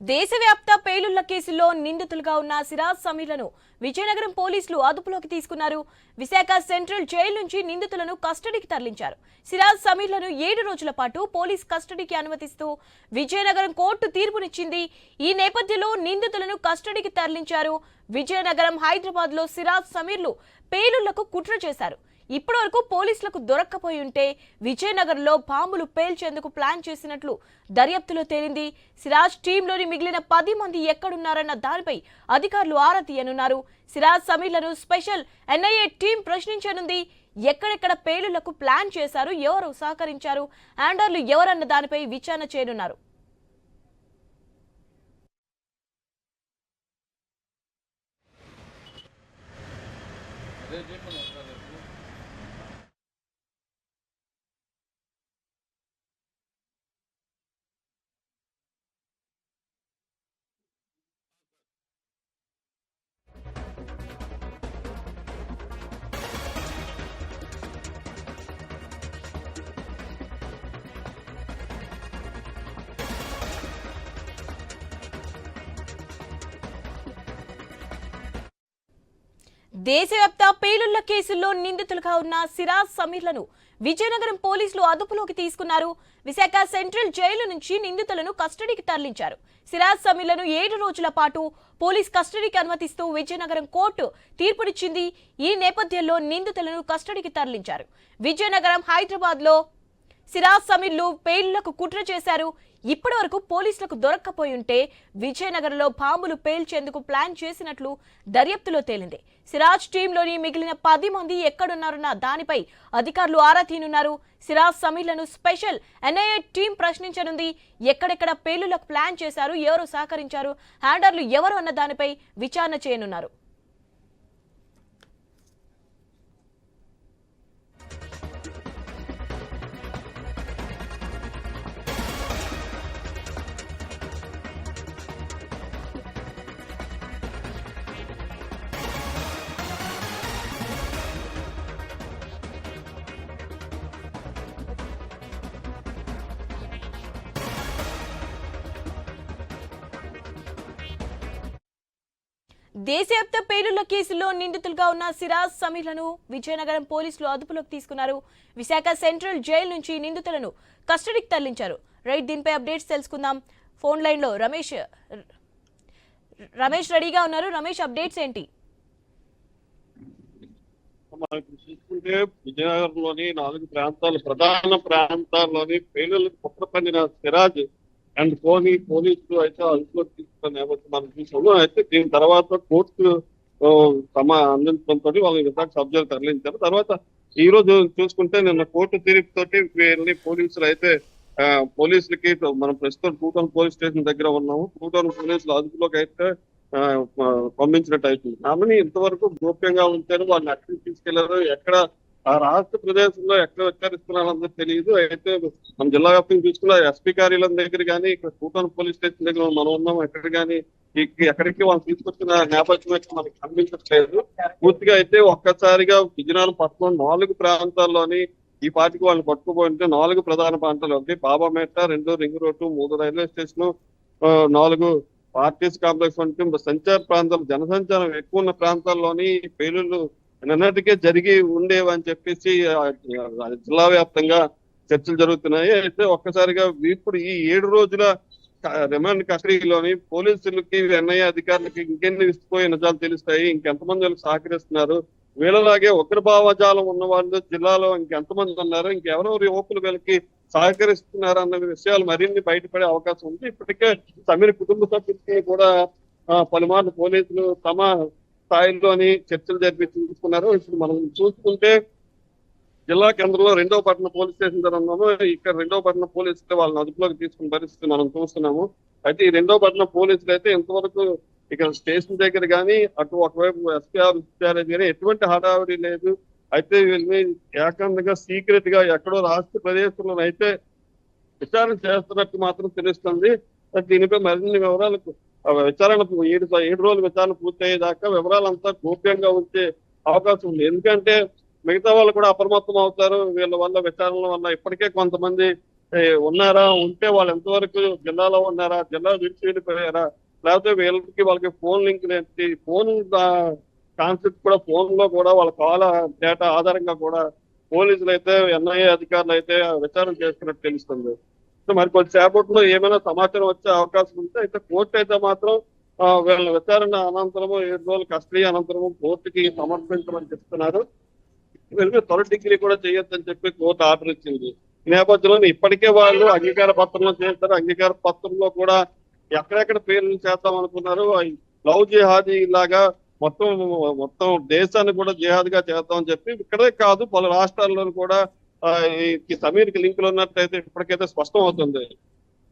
దేశవ్యాప్త పేలుళ్ల కేసుల్లో నిందితులుగా ఉన్న సిరాజ్ సమీర్లను విజయనగరం పోలీసులు అదుపులోకి తీసుకున్నారు. విశాఖ సెంట్రల్ జైలు నుంచి నిందితులను కస్టడీకి తరలించారు. సిరాజ్ సమీర్లను 7 రోజుల పాటు పోలీస్ కస్టడీకి అనుమతిస్తూ విజయనగరం కోర్టు తీర్పునిచ్చింది. ఈ నేపథ్యంలో నిందితులను కస్టడీకి తరలించారు. విజయనగరం, హైదరాబాద్ లో సిరాజ్ సమీర్లు పేలుళ్లకు కుట్ర చేశారు. ఇప్పటివరకు పోలీసులకు దొరక్కపోయి ఉంటే విజయనగర్లో బాంబులు పేల్చేందుకు ప్లాన్ చేసినట్లు దర్యాప్తులో తేలింది. సిరాజ్ టీంలోని మిగిలిన 10 మంది ఎక్కడున్నారన్న దానిపై అధికారులు ఆరా తీయనున్నారు. సిరాజ్ సమీర్లను స్పెషల్ ఎన్ఐఏ టీం ప్రశ్నించనుంది. ఎక్కడెక్కడ పేలుళ్లకు ప్లాన్ చేశారు, ఎవరు సహకరించారు, హ్యాండర్లు ఎవరన్న దానిపై విచారణ చేయనున్నారు. దేశవ్యాప్త పేలుళ్ల కేసుల్లో నిందితులుగా ఉన్న సిరాజ్ సమీర్లను విజయనగరం పోలీసులు అదుపులోకి తీసుకున్నారు. విశాఖ సెంట్రల్ జైలు నుంచి నిందితులను కస్టడీకి తరలించారు. సిరాజ్ సమీర్లను 7 రోజుల పాటు పోలీస్ కస్టడీకి అనుమతిస్తూ విజయనగరం కోర్టు తీర్పునిచ్చింది. ఈ నేపథ్యంలో నిందితులను కస్టడీకి తరలించారు. విజయనగరం, హైదరాబాద్ లో సిరాజ్ సమీర్లు పేలుళ్లకు కుట్ర చేశారు. ఇప్పటివరకు పోలీసులకు దొరక్కపోయి ఉంటే విజయనగర్లో బాంబులు పేల్చేందుకు ప్లాన్ చేసినట్లు దర్యాప్తులో తేలింది. సిరాజ్ టీంలోని మిగిలిన 10 మంది ఎక్కడున్నారన్న దానిపై అధికారులు ఆరా తీనున్నారు. సిరాజ్ సమీర్లను స్పెషల్ ఎన్ఐఏ టీం ప్రశ్నించనుంది. ఎక్కడెక్కడ పేలుళ్లకు ప్లాన్ చేశారు, ఎవరు సహకరించారు, హ్యాండర్లు ఎవరు అన్న దానిపై విచారణ చేయనున్నారు. దేశవ్యాప్త పేలుళ్ల కేసుల్లో నిందితులుగా ఉన్న సిరాజ్ సమీర్లను విజయనగరం పోలీసులు అదుపులోకి తీసుకున్నారు. విశాఖ సెంట్రల్ జైలు నుంచి నిందితులను కస్టడీకి తరలించారు. రైట్, దీనిపై అప్డేట్స్ తెలుసుకుందాం. ఫోన్ లైన్ లో రమేష్ రెడీగా ఉన్నారు. రమేష్, అప్డేట్స్ ఏంటి? చూసుకుంటే విజయనగరంలోని 4 ప్రధాన ప్రాంతాల్లోని పేలుళ్లకు కుట్ర పన్నిన సిరాజ్ అండ్ కోహ్లీ పోలీసులు అయితే అదుపులోకి తీసుకున్న నేపథ్యం మనం చూసాము. అయితే దీని తర్వాత కోర్టు తమ అందించడంతో వాళ్ళని విశాఖ సబ్ జైలు తరలించారు. తర్వాత ఈ రోజు చూసుకుంటే నిన్న కోర్టు తీర్పుతోటి వీళ్ళని పోలీసులు అయితే పోలీసులకి మనం ప్రస్తుతం 2 టౌన్ పోలీస్ స్టేషన్ దగ్గర ఉన్నాము. 2 టౌన్ పోలీసులు అదుపులోకి అయితే పంపించినట్టు అవుతుంది. ఆమెని ఇంతవరకు గోప్యంగా ఉంచారు. వాళ్ళని ఎక్కడికి తీసుకెళ్లారు, ఎక్కడ ఆ రాష్ట్ర ప్రదేశంలో ఎక్కడ విచారిస్తున్నారన్నది తెలియదు. అయితే మన జిల్లా వ్యాప్తంగా చూసుకున్న ఎస్పీ కార్యాలయం దగ్గర కానీ, ఇక్కడ 2 టౌన్ పోలీస్ స్టేషన్ దగ్గర మనం ఉన్నాం. ఎక్కడ కానీ ఎక్కడికి వాళ్ళు తీసుకొచ్చిన నేపథ్యం అయితే మనకు కనిపించట్లేదు. పూర్తిగా అయితే ఒక్కసారిగా విజయనగరం పట్టణం 4 ప్రాంతాల్లోని ఈ పార్టీకి వాళ్ళని పట్టుకుపోయింటే 4 ప్రధాన ప్రాంతాలు, 1 బాబామేట, 2 ring road, 3 railway station, 4 RTC complex వంటి సంచార ప్రాంతాలు, జనసంచారం ఎక్కువ ఉన్న ప్రాంతాల్లోని పేలుళ్లు నిన్నటికే జరిగి ఉండేవని చెప్పేసి జిల్లా వ్యాప్తంగా చర్చలు జరుగుతున్నాయి. అయితే ఒక్కసారిగా ఇప్పుడు ఈ 7 రోజుల రిమాండ్ కస్టడీలోని పోలీసులకి, ఎన్ఐఏ అధికారులకి ఇంకెన్ని విసిపోయే నిజాలు తెలుస్తాయి, ఇంకెంతమంది వాళ్ళకి సహకరిస్తున్నారు, వీళ్ళలాగే ఒకరి భావజాలం ఉన్న వాళ్ళు జిల్లాలో ఇంకెంతమంది ఉన్నారు, ఇంకెవరెవరు యువకులు వీళ్ళకి సహకరిస్తున్నారు అన్న విషయాలు మరిన్ని బయటపడే అవకాశం ఉంది. ఇప్పటికే సమీర్ కుటుంబ సభ్యులకి కూడా పలుమార్లు పోలీసులు తమ స్థాయిలోని చర్చలు జరిపి చూసుకున్నారు. ఇప్పుడు మనం చూసుకుంటే జిల్లా కేంద్రంలో 2వ పట్టణ పోలీస్ స్టేషన్ దగ్గర ఉన్నాము. ఇక్కడ 2వ పట్టణ పోలీసులు వాళ్ళని అదుపులోకి తీసుకున్న పరిస్థితి మనం చూస్తున్నాము. అయితే ఈ 2వ పట్టణ పోలీసులు అయితే ఇంతవరకు ఇక్కడ స్టేషన్ దగ్గర కానీ, అటు ఒకవైపు ఎస్పీ ఆఫీస్ కానీ ఎటువంటి హడావిడి లేదు. అయితే వీళ్ళని ఏకాంతంగా సీక్రెట్ గా ఎక్కడో రాష్ట్ర ప్రదేశంలో అయితే విచారణ చేస్తున్నట్టు మాత్రం తెలుస్తుంది. దీనిపై మరిన్ని వివరాలకు విచారణ 7 రోజుల విచారణ పూర్తయ్యేదాకా వివరాలంతా గోప్యంగా ఉంచే అవకాశం ఉంది. ఎందుకంటే మిగతా వాళ్ళు కూడా అప్రమత్తం అవుతారు. వీళ్ళ వల్ల విచారణల వల్ల ఇప్పటికే కొంతమంది ఉన్నారా, ఉంటే వాళ్ళు ఎంతవరకు జిల్లాలో ఉన్నారా, జిల్లా విడిచి వెళ్ళిపోయారా, లేకపోతే వాళ్ళకి ఫోన్ లింక్ ఏంటి, ఫోన్ కాన్సెప్ట్ కూడా ఫోన్ లో కూడా వాళ్ళ కాల్ డేటా ఆధారంగా కూడా పోలీసులు అయితే ఎన్ఐఏ అధికారులు అయితే విచారణ చేస్తున్నట్టు తెలుస్తుంది. సో మరి కొద్దిసేపట్లో ఏమైనా సమాచారం వచ్చే అవకాశం ఉంటే అయితే కోర్టు అయితే మాత్రం వీళ్ళ విచారణ అనంతరము 7 రోజుల కస్టడీ అనంతరము కోర్టుకి సమర్పించమని చెప్తున్నారు. వీళ్ళకి త్వర డిగ్రీ కూడా చేయొద్దని చెప్పి కోర్టు ఆర్డర్ ఇచ్చింది. ఈ నేపథ్యంలో ఇప్పటికే వాళ్ళు అంగీకార పత్రంలో చేస్తారు. అంగీకార పత్రంలో కూడా ఎక్కడెక్కడ పేర్లు చేద్దాం అనుకున్నారు, లవ్ జిహాదీ లాగా మొత్తం మొత్తం దేశాన్ని కూడా జిహాద్ గా చేద్దామని చెప్పి ఇక్కడే కాదు పలు రాష్ట్రాల్లో కూడా ఈ సమీర్కి లింకులు ఉన్నట్టయితే ఇప్పటికైతే స్పష్టం అవుతుంది.